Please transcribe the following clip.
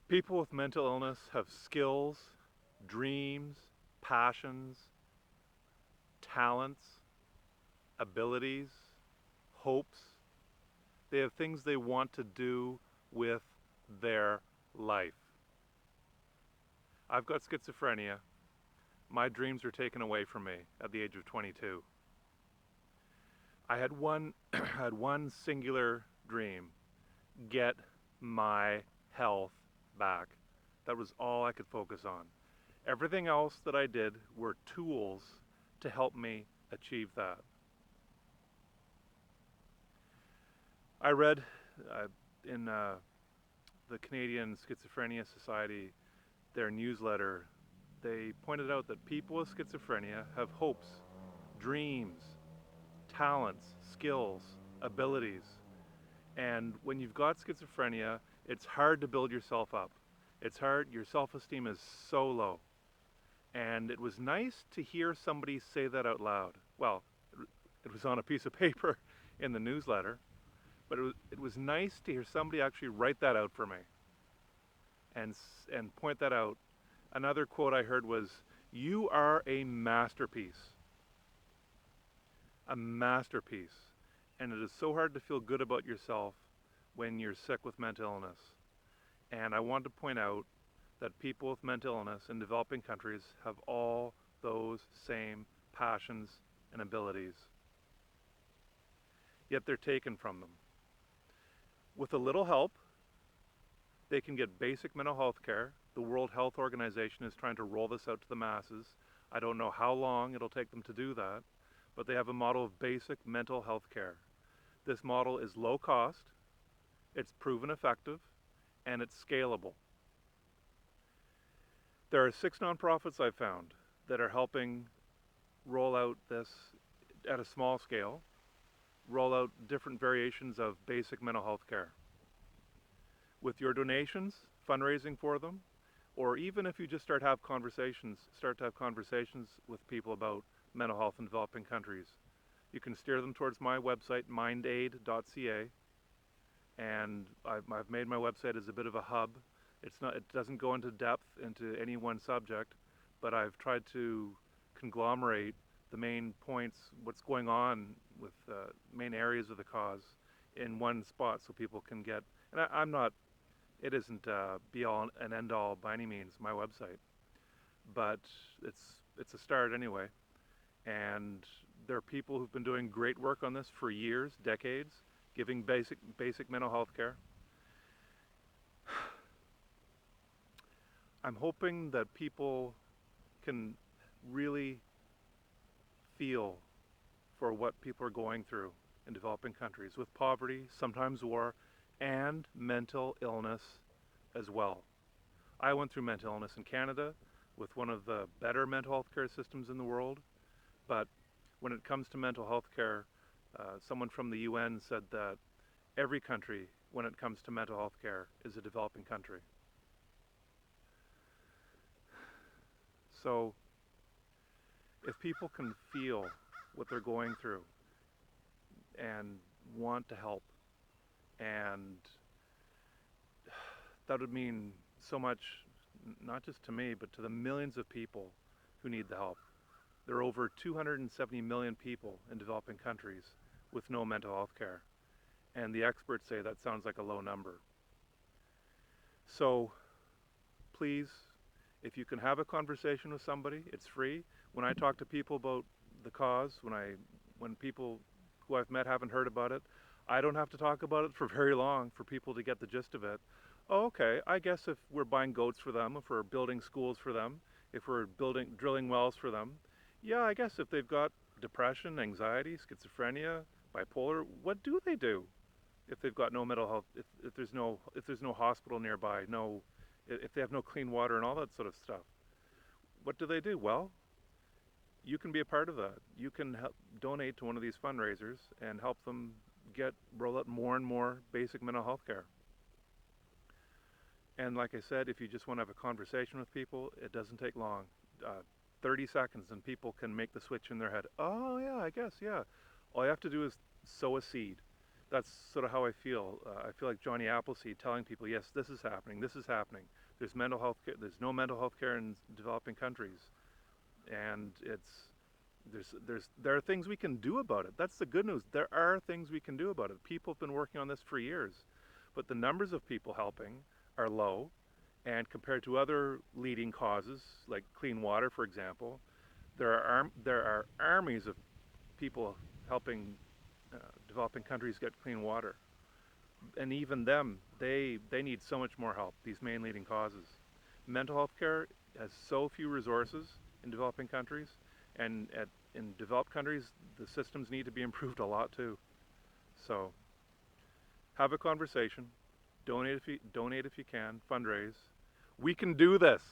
People with mental illness have skills, dreams, passions, talents, abilities, hopes. They have things they want to do with their life. I've got schizophrenia. My dreams were taken away from me at the age of 22. I had one had one singular dream: get my health back. That was all I could focus on. Everything else that I did were tools to help me achieve that. I read in the Canadian Schizophrenia Society, their newsletter, they pointed out that people with schizophrenia have hopes, dreams, talents, skills, abilities. And when you've got schizophrenia, it's hard to build yourself up. It's hard, your self esteem is so low. And it was nice to hear somebody say that out loud. Well, it was on a piece of paper in the newsletter, but it was nice to hear somebody actually write that out for me and, and point that out. Another quote I heard was, "You are a masterpiece." A masterpiece. And it is so hard to feel good about yourself when you're sick with mental illness. And I want to point out that people with mental illness in developing countries have all those same passions and abilities, yet they're taken from them. With a little help, they can get basic mental health care. The World Health Organization is trying to roll this out to the masses. I don't know how long it'll take them to do that, but they have a model of basic mental health care. This model is low cost, it's proven effective, and it's scalable. There are 6 nonprofits I've found that are helping roll out this at a small scale, roll out different variations of basic mental health care. With your donations, fundraising for them, or even if you just start to have conversations with people about mental health in developing countries, you can steer them towards my website, mindaid.ca, and I've made my website as a bit of a hub. It doesn't go into depth into any one subject, but I've tried to conglomerate the main points, what's going on with main areas of the cause in one spot so people can get, and I'm not, it isn't be all and end all by any means, my website, but it's a start anyway. And there are people who've been doing great work on this for years, decades, giving basic mental health care. I'm hoping that people can really feel for what people are going through in developing countries with poverty, sometimes war, and mental illness as well. I went through mental illness in Canada with one of the better mental health care systems in the world, but when it comes to mental health care, someone from the UN said that every country, when it comes to mental health care, is a developing country. So if people can feel what they're going through and want to help, and that would mean so much, not just to me, but to the millions of people who need the help. There are over 270 million people in developing countries with no mental health care, and the experts say that sounds like a low number. So please, if you can have a conversation with somebody, it's free. When I talk to people about the cause, when people who I've met haven't heard about it, I don't have to talk about it for very long for people to get the gist of it. Oh, okay, I guess if we're buying goats for them, if we're building schools for them, if we're drilling wells for them, yeah, I guess if they've got depression, anxiety, schizophrenia, bipolar, what do they do? If they've got no mental health, if there's no hospital nearby, if they have no clean water and all that sort of stuff, what do they do? Well, you can be a part of that. You can donate to one of these fundraisers and help them roll out more and more basic mental health care. And like I said, if you just want to have a conversation with people, it doesn't take long. 30 seconds and people can make the switch in their head. Oh yeah, I guess, yeah. All you have to do is sow a seed. that's sort of how I feel. I feel like Johnny Appleseed telling people, yes, this is happening, this is happening. There's mental health care, there's no mental health care in developing countries, and there are things we can do about it. That's the good news. There are things we can do about it. People have been working on this for years, but the numbers of people helping are low, and compared to other leading causes like clean water, for example, there are armies of people helping developing countries get clean water, and even them, they need so much more help. These main leading causes, mental health care has so few resources in developing countries, and in developed countries, the systems need to be improved a lot too. So have a conversation, donate if you can, fundraise. We can do this.